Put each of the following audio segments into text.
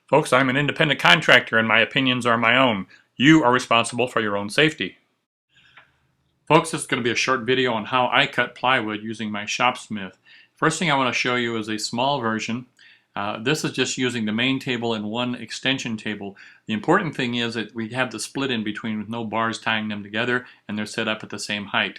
Folks, I'm an independent contractor and my opinions are my own. You are responsible for your own safety. Folks, this is going to be a short video on how I cut plywood using my Shopsmith. First thing I want to show you is a small version. This is just using the main table and one extension table. The important thing is that we have the split in between with no bars tying them together, and they're set up at the same height.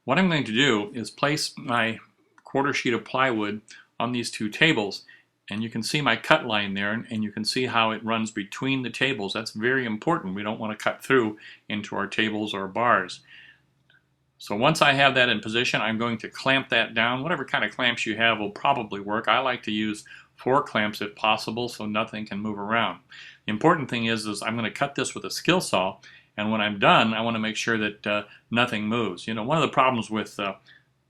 What I'm going to do is place my quarter sheet of plywood on these two tables, and you can see my cut line there, and you can see how it runs between the tables. That's very important. We don't want to cut through into our tables or bars. So once I have that in position, I'm going to clamp that down. Whatever kind of clamps you have will probably work. I like to use 4 clamps if possible so nothing can move around. The important thing is I'm going to cut this with a skill saw, and when I'm done I want to make sure that nothing moves. You know, one of the problems with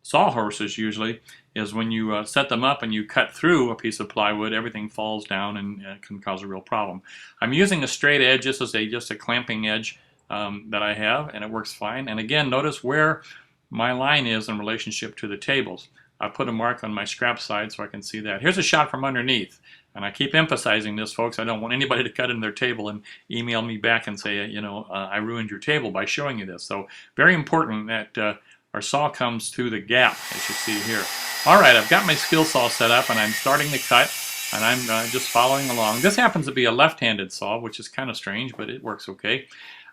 sawhorses usually is when you set them up and you cut through a piece of plywood, everything falls down and can cause a real problem. I'm using a straight edge. This is just a clamping edge that I have, and it works fine. And again, notice where my line is in relationship to the tables. I put a mark on my scrap side so I can see that. Here's a shot from underneath, and I keep emphasizing this, folks. I don't want anybody to cut in their table and email me back and say, you know, I ruined your table by showing you this. So very important that our saw comes through the gap, as you see here. All right, I've got my skill saw set up, and I'm starting to cut, and I'm just following along. This happens to be a left-handed saw, which is kind of strange, but it works okay.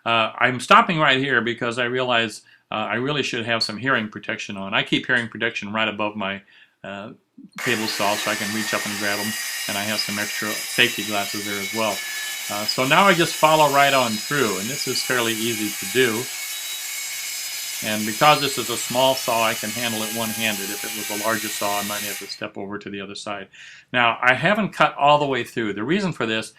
I'm stopping right here because I realize I really should have some hearing protection on. I keep hearing protection right above my table saw so I can reach up and grab them, and I have some extra safety glasses there as well. So now I just follow right on through, and this is fairly easy to do. And because this is a small saw, I can handle it one-handed. If it was a larger saw, I might have to step over to the other side. Now, I haven't cut all the way through. The reason for this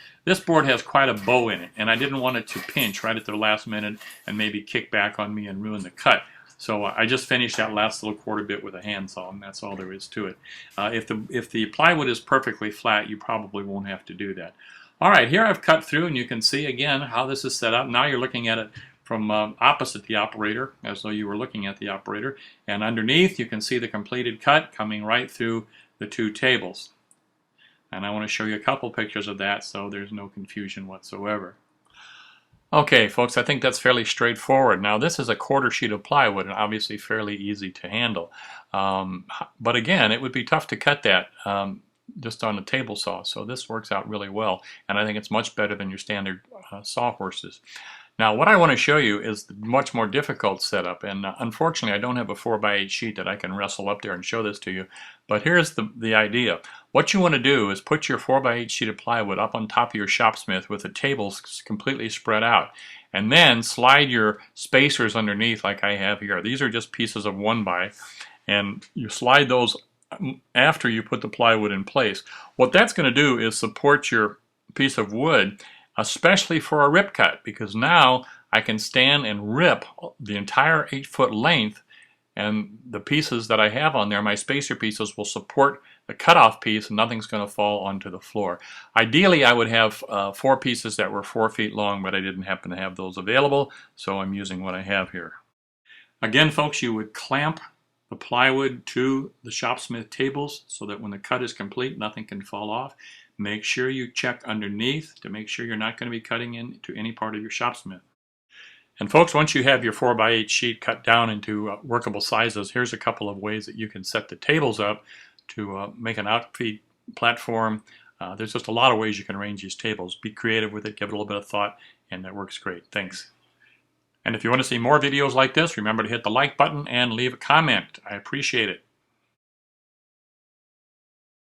board has quite a bow in it, and I didn't want it to pinch right at the last minute and maybe kick back on me and ruin the cut. So I just finished that last little quarter bit with a handsaw, and that's all there is to it. If the plywood is perfectly flat, you probably won't have to do that. All right, here I've cut through, and you can see again how this is set up. Now you're looking at it from opposite the operator, as though you were looking at the operator. And underneath, you can see the completed cut coming right through the two tables. And I want to show you a couple pictures of that so there's no confusion whatsoever. Okay, folks, I think that's fairly straightforward. Now, this is a quarter sheet of plywood, and obviously fairly easy to handle. But again, it would be tough to cut that just on a table saw. So this works out really well, and I think it's much better than your standard sawhorses. Now, what I want to show you is the much more difficult setup, and unfortunately I don't have a 4x8 sheet that I can wrestle up there and show this to you, but here's the idea. What you want to do is put your 4x8 sheet of plywood up on top of your Shopsmith with the tables completely spread out, and then slide your spacers underneath like I have here. These are just pieces of 1x, and you slide those after you put the plywood in place. What that's going to do is support your piece of wood, especially for a rip cut, because now I can stand and rip the entire 8-foot length, and the pieces that I have on there, my spacer pieces, will support the cutoff piece and nothing's going to fall onto the floor. Ideally I would have 4 pieces that were 4 feet long, but I didn't happen to have those available, so I'm using what I have here. Again, folks, you would clamp the plywood to the Shopsmith tables so that when the cut is complete, nothing can fall off. Make sure you check underneath to make sure you're not going to be cutting into any part of your Shopsmith. And folks, once you have your 4x8 sheet cut down into workable sizes, here's a couple of ways that you can set the tables up to make an outfeed platform. There's just a lot of ways you can arrange these tables. Be creative with it, give it a little bit of thought, and that works great. Thanks. And if you want to see more videos like this, remember to hit the like button and leave a comment. I appreciate it.